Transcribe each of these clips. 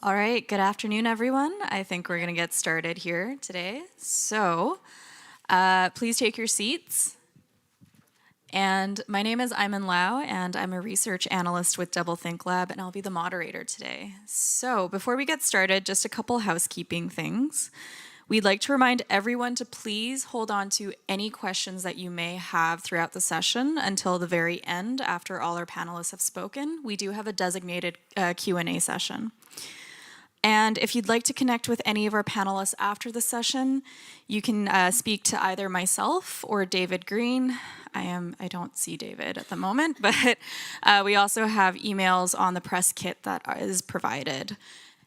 All right, good afternoon, everyone. I think we're going to get started here today. So please take your seats. And my name is Iman Lau, and I'm a research analyst with Doublethink Lab, and I'll be the moderator today. So before we get started, just a couple housekeeping things. We'd like to remind everyone to please hold on to any questions that you may have throughout the session until the very end, after all our panelists have spoken. We do have a designated Q&A session. And if you'd like to connect with any of our panelists after the session, you can speak to either myself or David Green. I don't see David at the moment, but we also have emails on the press kit that is provided,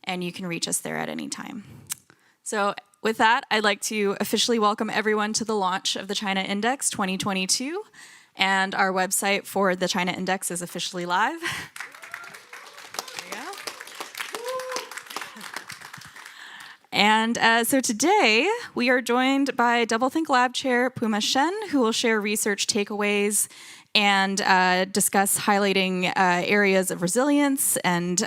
and you can reach us there at any time. So with that, I'd like to officially welcome everyone to the launch of the China Index 2022, and our website for the China Index is officially live. And so today, we are joined by Doublethink Lab Chair Puma Shen, who will share research takeaways and discuss highlighting areas of resilience and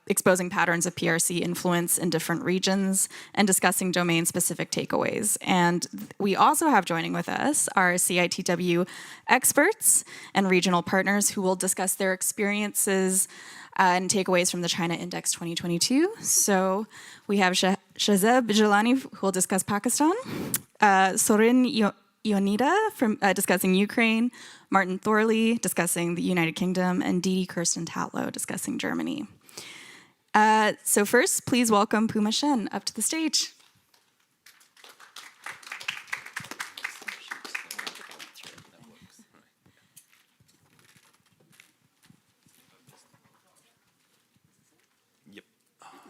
exposing patterns of PRC influence in different regions and discussing domain-specific takeaways. And we also have joining with us our CITW experts and regional partners who will discuss their experiences and takeaways from the China Index 2022. So we have Shazeb Jilani, who will discuss Pakistan, Sorin Ionita from discussing Ukraine, Martin Thorley discussing the United Kingdom, and Didi Kirsten Tatlow discussing Germany. So first, please welcome Puma Shen up to the stage.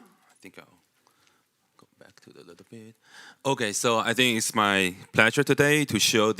I think I'll go back to the little bit. Okay, so I think it's my pleasure today to show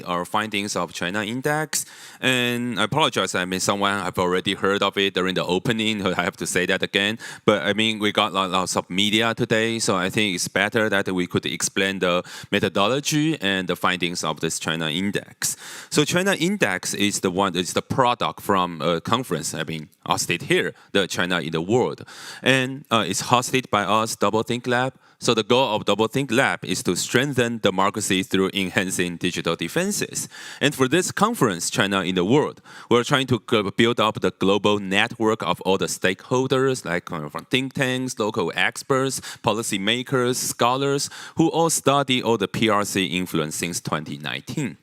our findings of China Index. And I apologize, I mean, someone have already heard of it during the opening. I have to say that again. But I mean, we got lots of media today, so I think it's better that we could explain the methodology and the findings of this China Index. So China Index is the product from a conference, I mean, hosted here, the China in the World. And it's hosted by us, Doublethink Lab. So the goal of Doublethink Lab is to strengthen democracy through enhancing digital defenses. And for this conference, China in the World, we're trying to build up the global network of all the stakeholders, like from think tanks, local experts, policymakers, scholars, who all study all the PRC influence since 2019.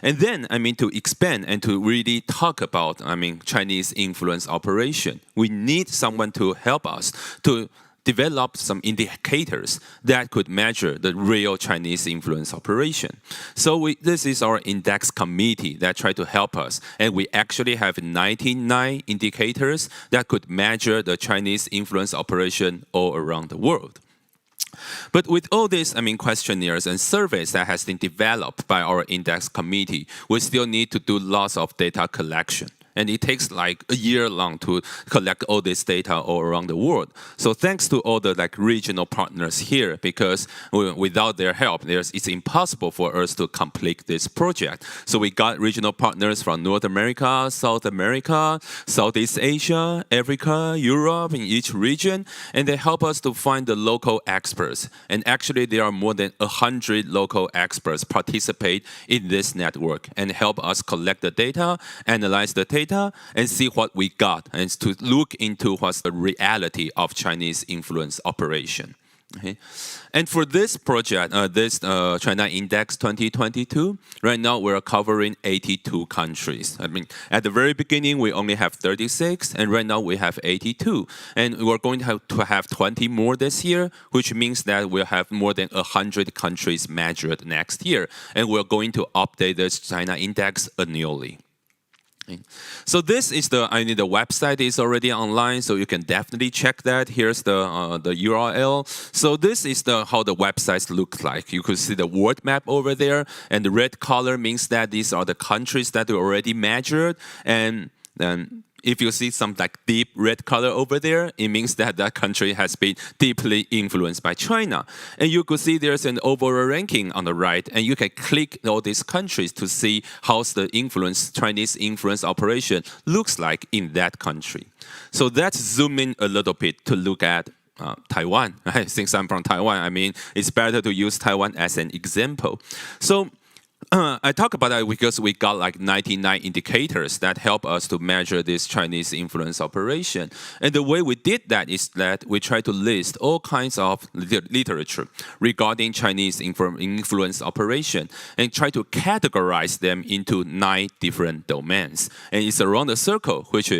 And then, I mean, to expand and to really talk about, I mean, Chinese influence operation, we need someone to help us to develop some indicators that could measure the real Chinese influence operation. So this is our index committee that tried to help us. And we actually have 99 indicators that could measure the Chinese influence operation all around the world. But with all these, I mean, questionnaires and surveys that has been developed by our index committee, we still need to do lots of data collection. And it takes like a year long to collect all this data all around the world. So thanks to all the regional partners here, because without their help, it's impossible for us to complete this project. So we got regional partners from North America, South America, Southeast Asia, Africa, Europe, in each region, and they help us to find the local experts. And actually, there are more than 100 local experts participate in this network and help us collect the data, analyze the data, and see what we got, and to look into what's the reality of Chinese influence operation. Okay. And for this project, this China Index 2022, right now we're covering 82 countries. I mean, at the very beginning, we only have 36, and right now we have 82. And we're going to have 20 more this year, which means that we'll have more than 100 countries measured next year. And we're going to update this China Index annually. So this is the website is already online, so you can definitely check that. Here's the URL. So this is how the websites look like. You could see the world map over there, and the red color means that these are the countries that are already measured, and then if you see some like deep red color over there, it means that that country has been deeply influenced by China. And you could see there's an overall ranking on the right, and you can click all these countries to see how's the influence, Chinese influence operation looks like in that country. So let's zoom in a little bit to look at Taiwan. Right? Since I'm from Taiwan, I mean, it's better to use Taiwan as an example. So I talk about that because we got like 99 indicators that help us to measure this Chinese influence operation. And the way we did that is that we try to list all kinds of literature regarding Chinese influence operation and try to categorize them into 9 different domains. And it's around the circle, which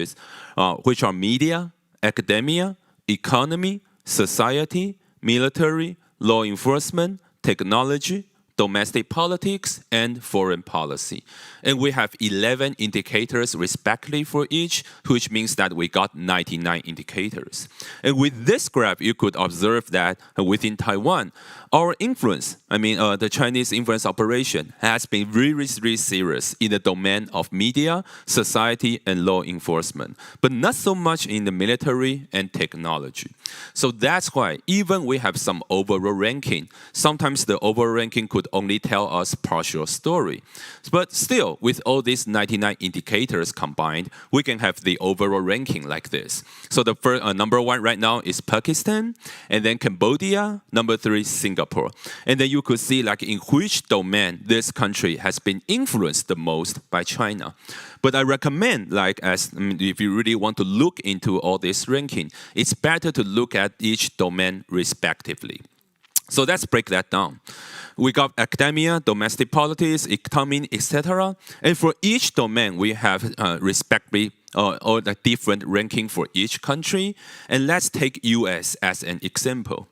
are media, academia, economy, society, military, law enforcement, technology, domestic politics, and foreign policy. And we have 11 indicators respectively for each, which means that we got 99 indicators. And with this graph, you could observe that within Taiwan, our influence, the Chinese influence operation has been really serious in the domain of media, society, and law enforcement, but not so much in the military and technology. So that's why even we have some overall ranking, sometimes the overall ranking could only tell us partial story. But still, with all these 99 indicators combined, we can have the overall ranking like this. So the first, number 1 right now is Pakistan, and then Cambodia, number 3, Singapore. And then you could see like in which domain this country has been influenced the most by China. But I recommend, if you really want to look into all this ranking, it's better to look at each domain respectively. So let's break that down. We got academia, domestic politics, economy, etc. And for each domain, we have respectively all the different ranking for each country. And let's take US as an example.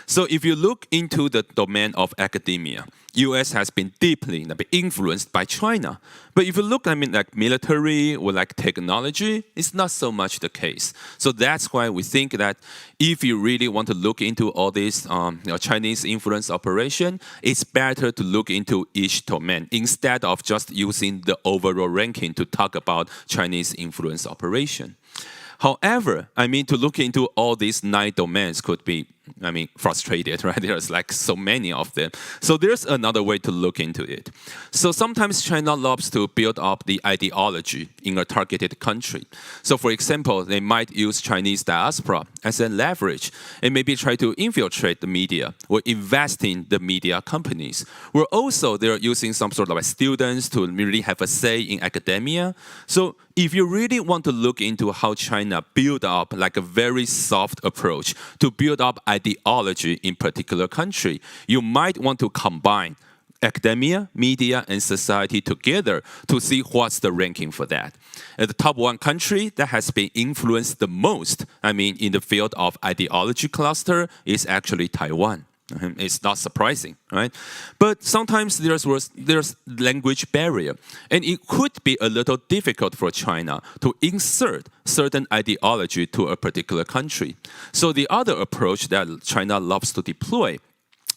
So if you look into the domain of academia, US has been deeply influenced by China. But if you look, like military or like technology, it's not so much the case. So that's why we think that if you really want to look into all this Chinese influence operation, it's better to look into each domain instead of just using the overall ranking to talk about Chinese influence operation. However, to look into all these 9 domains could be, frustrated, right? There's like so many of them. So there's another way to look into it. So sometimes China loves to build up the ideology in a targeted country. So for example, they might use Chinese diaspora as a leverage and maybe try to infiltrate the media or invest in the media companies. Or also they're using some sort of students to really have a say in academia. So if you really want to look into how China build up like a very soft approach to build up ideology in particular country, you might want to combine academia, media, and society together to see what's the ranking for that. And the top 1 country that has been influenced the most, in the field of ideology cluster is actually Taiwan. It's not surprising, right? But sometimes there's language barrier, and it could be a little difficult for China to insert certain ideology to a particular country. So the other approach that China loves to deploy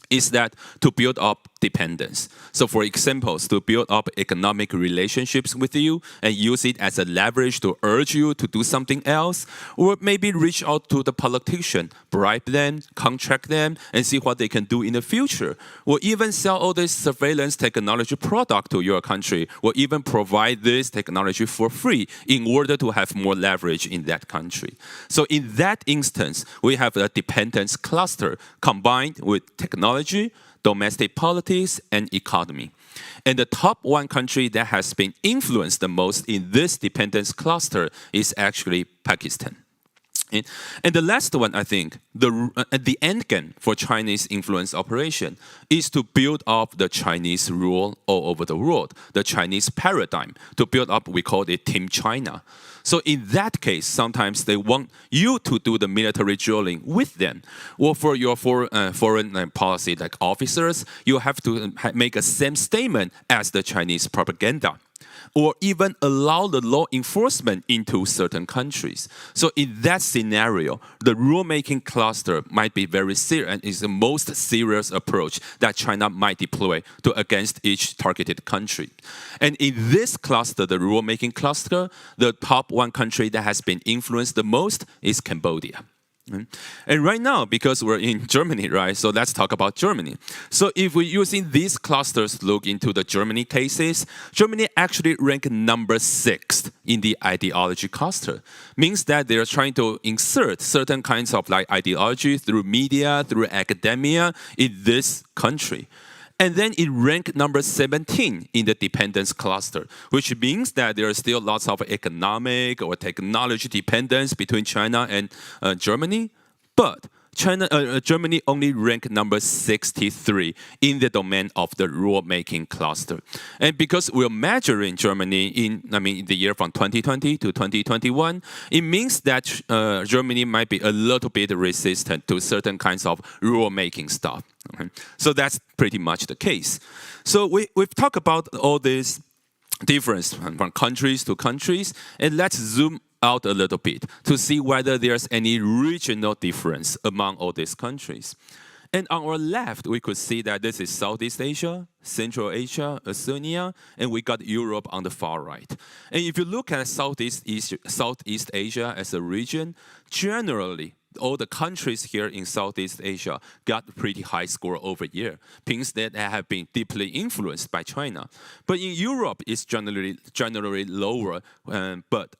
is that to build up dependence. So for example, to build up economic relationships with you and use it as a leverage to urge you to do something else, or maybe reach out to the politician, bribe them, contract them, and see what they can do in the future, or even sell all this surveillance technology product to your country, or even provide this technology for free in order to have more leverage in that country. So in that instance, we have a dependence cluster combined with technology, domestic politics, and economy. And the top 1 country that has been influenced the most in this dependence cluster is actually Pakistan. And the last one, I think, the end game for Chinese influence operation is to build up the Chinese rule all over the world, the Chinese paradigm, to build up, we call it Team China. So in that case, sometimes they want you to do the military drilling with them. Or for your foreign policy like officers, you have to make a same statement as the Chinese propaganda. or even allow the law enforcement into certain countries. So in that scenario, the rulemaking cluster might be very serious and is the most serious approach that China might deploy to against each targeted country. And in this cluster, the rulemaking cluster, the top one country that has been influenced the most is Cambodia. And right now, because we're in Germany, right? So let's talk about Germany. So if we're using these clusters to look into the Germany cases, Germany actually ranked number 6 in the ideology cluster. Means that they're trying to insert certain kinds of like ideology through media, through academia in this country. And then it ranked number 17 in the dependence cluster, which means that there are still lots of economic or technology dependence between China and Germany. But Germany only ranked number 63 in the domain of the rulemaking cluster. And because we're measuring Germany in the year from 2020 to 2021, it means that Germany might be a little bit resistant to certain kinds of rulemaking stuff. Okay? So that's pretty much the case. So we've talked about all this difference from countries to countries, and let's zoom out a little bit to see whether there's any regional difference among all these countries. And on our left, we could see that this is Southeast Asia, Central Asia, Oceania, and we got Europe on the far right. And if you look at Southeast Asia as a region, generally, all the countries here in Southeast Asia got pretty high score over year, things that have been deeply influenced by China. But in Europe, it's generally lower. But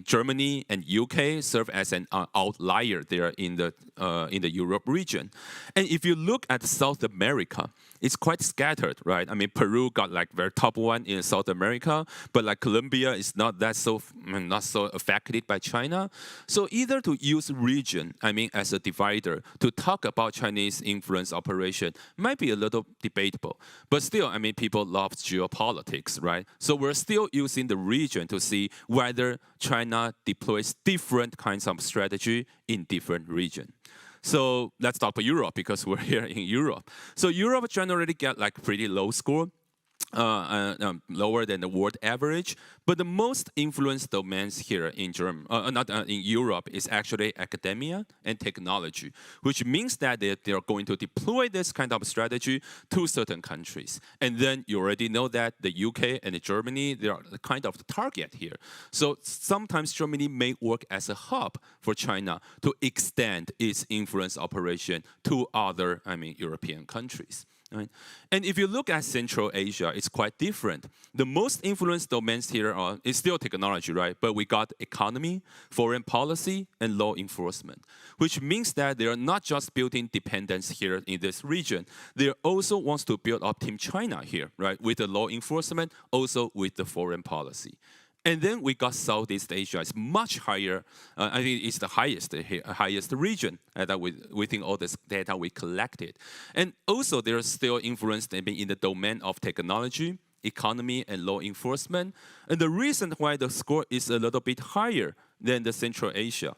Germany and UK serve as an outlier there in the Europe region. And if you look at South America, it's quite scattered, right? Peru got like very top one in South America, but like Colombia is not so affected by China. So either to use region, as a divider to talk about Chinese influence operation might be a little debatable. But still, people love geopolitics, right? So we're still using the region to see whether China deploys different kinds of strategy in different regions. So let's talk about Europe because we're here in Europe. So Europe generally get like pretty low score. Lower than the world average, but the most influenced domains here in Europe is actually academia and technology, which means that they are going to deploy this kind of strategy to certain countries. And then you already know that the UK and Germany, they are the kind of the target here. So sometimes Germany may work as a hub for China to extend its influence operation to other, European countries. Right? And if you look at Central Asia, it's quite different. The most influenced domains here is still technology, right? But we got economy, foreign policy, and law enforcement, which means that they are not just building dependence here in this region. They also wants to build up Team China here, right? With the law enforcement, also with the foreign policy. And then we got Southeast Asia. It's much higher. I think it's the highest region within all this data we collected. And also, there is still influence in the domain of technology, economy, and law enforcement. And the reason why the score is a little bit higher than the Central Asia,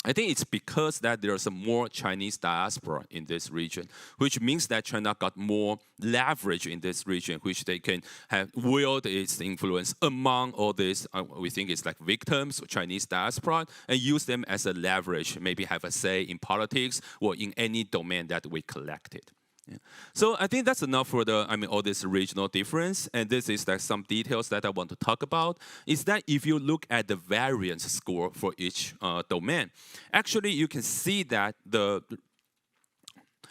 I think it's because that there's a more Chinese diaspora in this region, which means that China got more leverage in this region, which they can have wield its influence among all these, we think it's like victims of Chinese diaspora, and use them as a leverage, maybe have a say in politics or in any domain that we collected. Yeah. So I think that's enough for all this regional difference. And this is like some details that I want to talk about. Is that if you look at the variance score for each domain, actually you can see that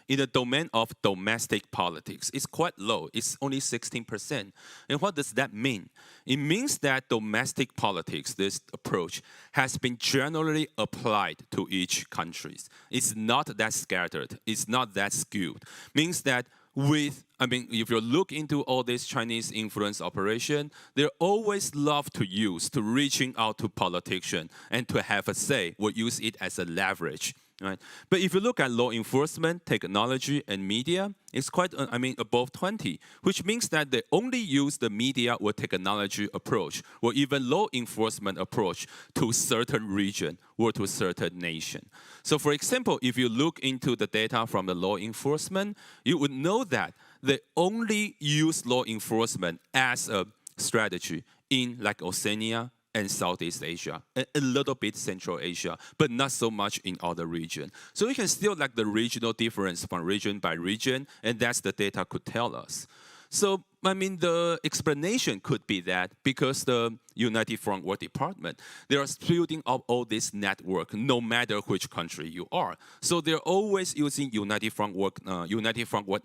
in the domain of domestic politics, it's quite low. It's only 16%. And what does that mean? It means that domestic politics, this approach, has been generally applied to each country. It's not that scattered. It's not that skewed. Means that if you look into all this Chinese influence operation, they always love to reaching out to politicians and to have a say, or use it as a leverage. Right? But if you look at law enforcement, technology, and media, it's quite, above 20, which means that they only use the media or technology approach, or even law enforcement approach to certain region or to certain nation. So for example, if you look into the data from the law enforcement, you would know that they only use law enforcement as a strategy in like Oceania and Southeast Asia, and a little bit Central Asia, but not so much in other region. So we can still like the regional difference from region by region, and that's the data could tell us. So, I mean, the explanation could be that because the United Front Work Department, they are building up all this network, no matter which country you are. So they're always using United Front Work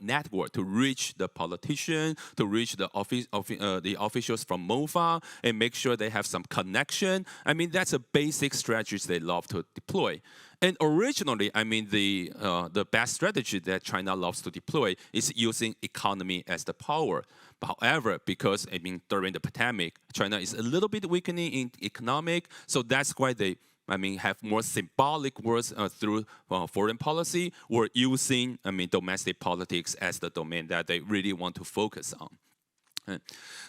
network to reach the politician, to reach the the officials from MOFA, and make sure they have some connection. I mean, that's a basic strategy they love to deploy. And originally, I mean, the best strategy that China loves to deploy is using economy as the power. But however, because I mean, during the pandemic, China is a little bit weakening in economic, so that's why they, I mean, have more symbolic words through foreign policy, or using, I mean, domestic politics as the domain that they really want to focus on.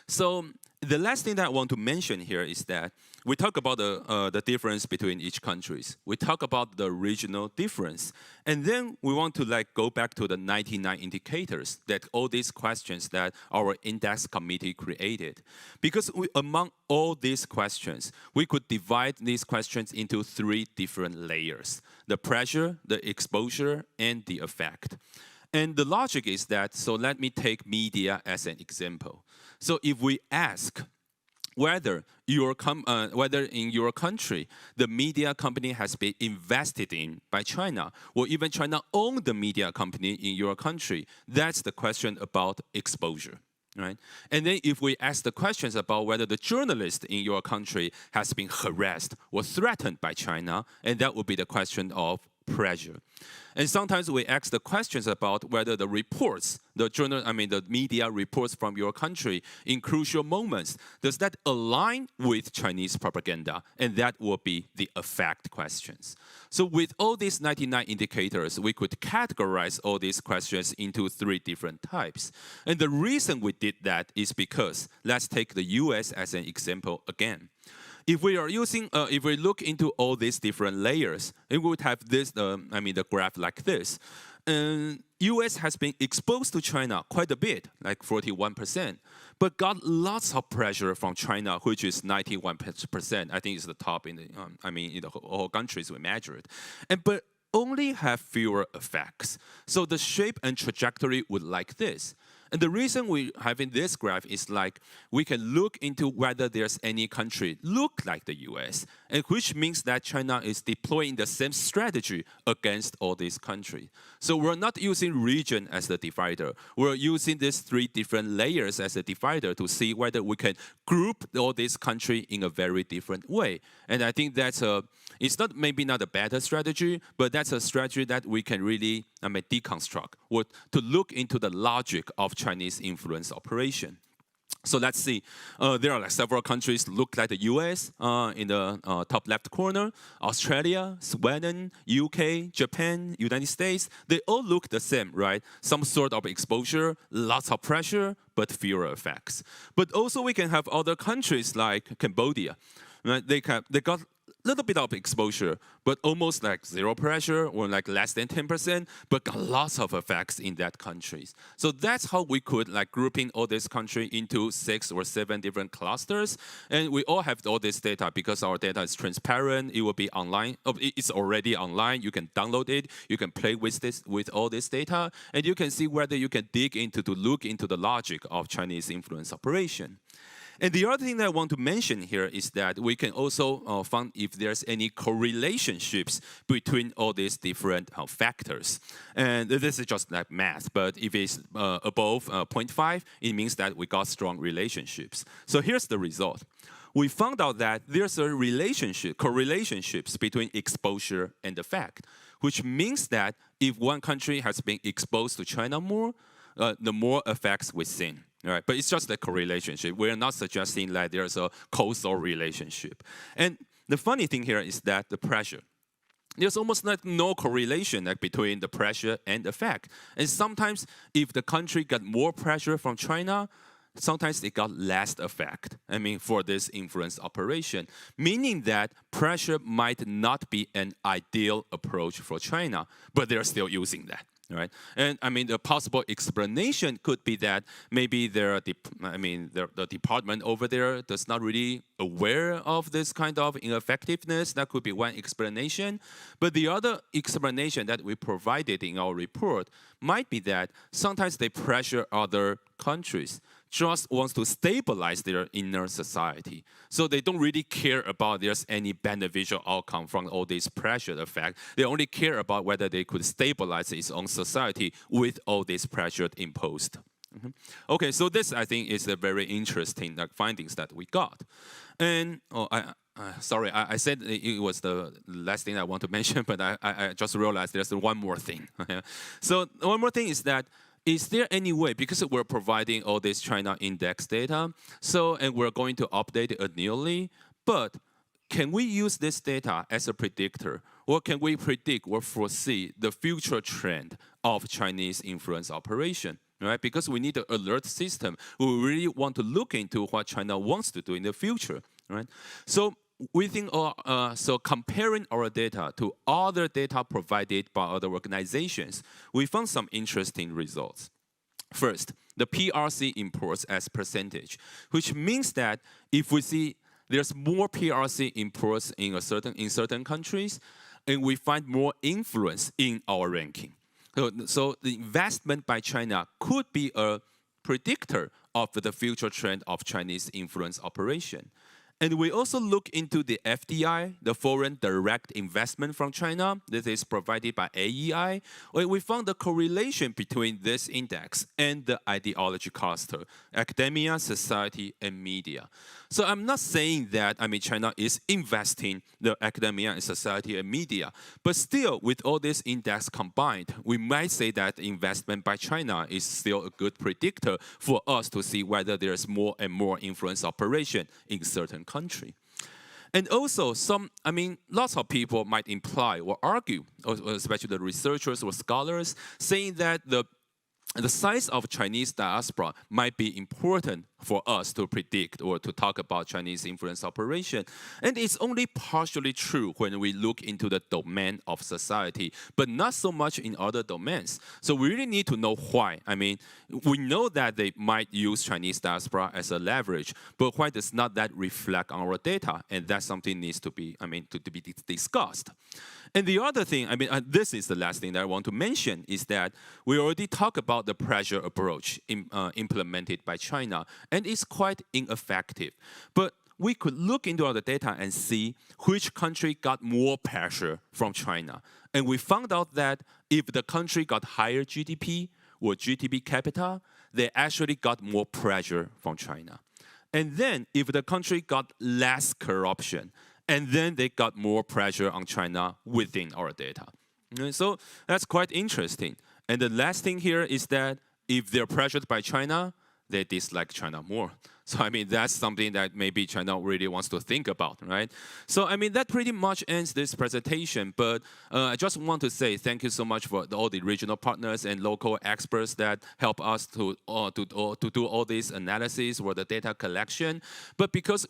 So the last thing that I want to mention here is that we talk about the difference between each countries. We talk about the regional difference. And then we want to like go back to the 99 indicators, that all these questions that our index committee created. Because among all these questions, we could divide these questions into 3 different layers: the pressure, the exposure, and the effect. And the logic is that, so let me take media as an example. So if we ask whether in your country the media company has been invested in by China, or even China owned the media company in your country, that's the question about exposure. Right? And then if we ask the questions about whether the journalist in your country has been harassed or threatened by China, and that would be the question of pressure. And sometimes we ask the questions about whether the reports, the media reports from your country in crucial moments, does that align with Chinese propaganda? And that will be the effect questions. So with all these 99 indicators, we could categorize all these questions into 3 different types. And the reason we did that is because, let's take the US as an example again. If we are using, if we look into all these different layers, it would have this, the graph like this. US has been exposed to China quite a bit, like 41%, but got lots of pressure from China, which is 91%. I think it's the top in the, in the whole countries we measured. But only have fewer effects. So the shape and trajectory would like this. And the reason we're having this graph is like we can look into whether there's any country look like the US, and which means that China is deploying the same strategy against all these countries. So we're not using region as the divider. We're using these 3 different layers as a divider to see whether we can group all these countries in a very different way. And I think that's it's not maybe not a better strategy, but that's a strategy that we can really deconstruct, or to look into the logic of Chinese influence operation. So let's see. There are like several countries look like the US in the top left corner. Australia, Sweden, UK, Japan, United States. They all look the same, right? Some sort of exposure, lots of pressure, but fewer effects. But also we can have other countries like Cambodia. Right? They got little bit of exposure, but almost like 0 pressure, or like less than 10%, but got lots of effects in that countries. So that's how we could like grouping all this country into 6 or 7 different clusters. And we all have all this data because our data is transparent. It will be online. It's already online. You can download it. You can play with all this data, and you can see whether you can dig into to look into the logic of Chinese influence operation. And the other thing that I want to mention here is that we can also find if there's any correlationships between all these different factors. And this is just like math, but if it's above 0.5, it means that we got strong relationships. So here's the result. We found out that there's a correlationships between exposure and effect, which means that if one country has been exposed to China more, the more effects we've seen. Right? But it's just a correlation. We're not suggesting that there's a causal relationship. And the funny thing here is that the pressure. There's almost like no correlation between the pressure and effect. And sometimes if the country got more pressure from China, sometimes they got less effect, for this influence operation, meaning that pressure might not be an ideal approach for China, but they're still using that. right? And I mean, the possible explanation could be that maybe the department over there does not really aware of this kind of ineffectiveness. That could be one explanation. But the other explanation that we provided in our report might be that sometimes they pressure other countries just wants to stabilize their inner society. So they don't really care about there's any beneficial outcome from all this pressure effect. They only care about whether they could stabilize its own society with all this pressure imposed. Okay, so this I think is a very interesting findings that we got. And sorry, I said it was the last thing I want to mention, but I just realized there's one more thing. So one more thing is that, is there any way, because we're providing all this China index data, and we're going to update it annually, but can we use this data as a predictor, or can we predict or foresee the future trend of Chinese influence operation? Right? Because we need an alert system. We really want to look into what China wants to do in the future. Right? So we think, so comparing our data to other data provided by other organizations, we found some interesting results. First, the PRC imports as percentage, which means that if we see there's more PRC imports in certain countries, and we find more influence in our ranking. So the investment by China could be a predictor of the future trend of Chinese influence operation. And we also look into the FDI, the foreign direct investment from China, that is provided by AEI. We found the correlation between this index and the ideology cluster, academia, society, and media. So I'm not saying that, China is investing the academia and society and media, but still, with all this index combined, we might say that investment by China is still a good predictor for us to see whether there's more and more influence operation in certain country. And also, lots of people might imply or argue, especially the researchers or scholars, saying that the size of Chinese diaspora might be important for us to predict or to talk about Chinese influence operation. And it's only partially true when we look into the domain of society, but not so much in other domains. So we really need to know why. We know that they might use Chinese diaspora as a leverage, but why does not that reflect on our data? And that's something needs to be, to be discussed. And the other thing, this is the last thing that I want to mention, is that we already talked about the pressure approach implemented by China, and it's quite ineffective. But we could look into the data and see which country got more pressure from China. And we found out that if the country got higher GDP or GDP capita, they actually got more pressure from China. And then if the country got less corruption, and then they got more pressure on China within our data. So that's quite interesting. And the last thing here is that if they're pressured by China, they dislike China more. So that's something that maybe China really wants to think about, right? So that pretty much ends this presentation. But I just want to say thank you so much for all the regional partners and local experts that help us to do all this analysis or the data collection. But because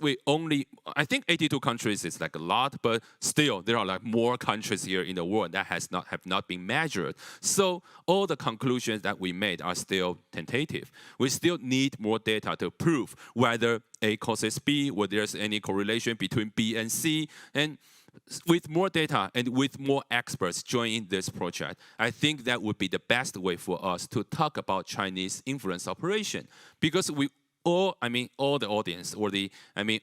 I think 82 countries is like a lot, but still there are like more countries here in the world that have not been measured. So all the conclusions that we made are still tentative. We still need more data to prove whether A causes B, whether there's any correlation between B and C. And with more data and with more experts joining this project, I think that would be the best way for us to talk about Chinese influence operation. Because all the audience or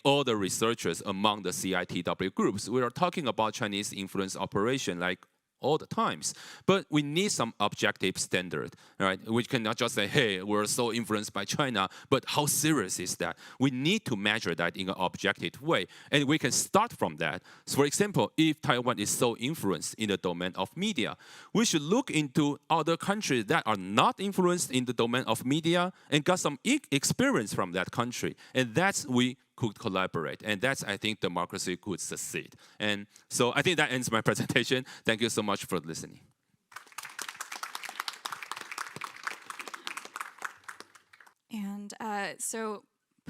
all the researchers among the CITW groups, we are talking about Chinese influence operation like all the times. But we need some objective standard, right? We cannot just say, hey, we're so influenced by China, but how serious is that? We need to measure that in an objective way. And we can start from that. So for example, if Taiwan is so influenced in the domain of media, we should look into other countries that are not influenced in the domain of media and got some experience from that country. And that's we could collaborate. And that's, I think, democracy could succeed. And so I think that ends my presentation. Thank you so much for listening. And so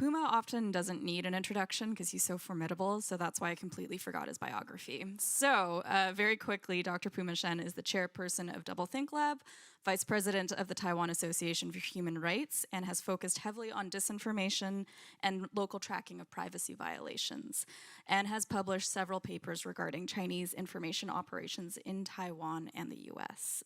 Puma often doesn't need an introduction because he's so formidable, so that's why I completely forgot his biography. So, very quickly, Dr. Puma Shen is the chairperson of Doublethink Lab, vice president of the Taiwan Association for Human Rights, and has focused heavily on disinformation and local tracking of privacy violations, and has published several papers regarding Chinese information operations in Taiwan and the US.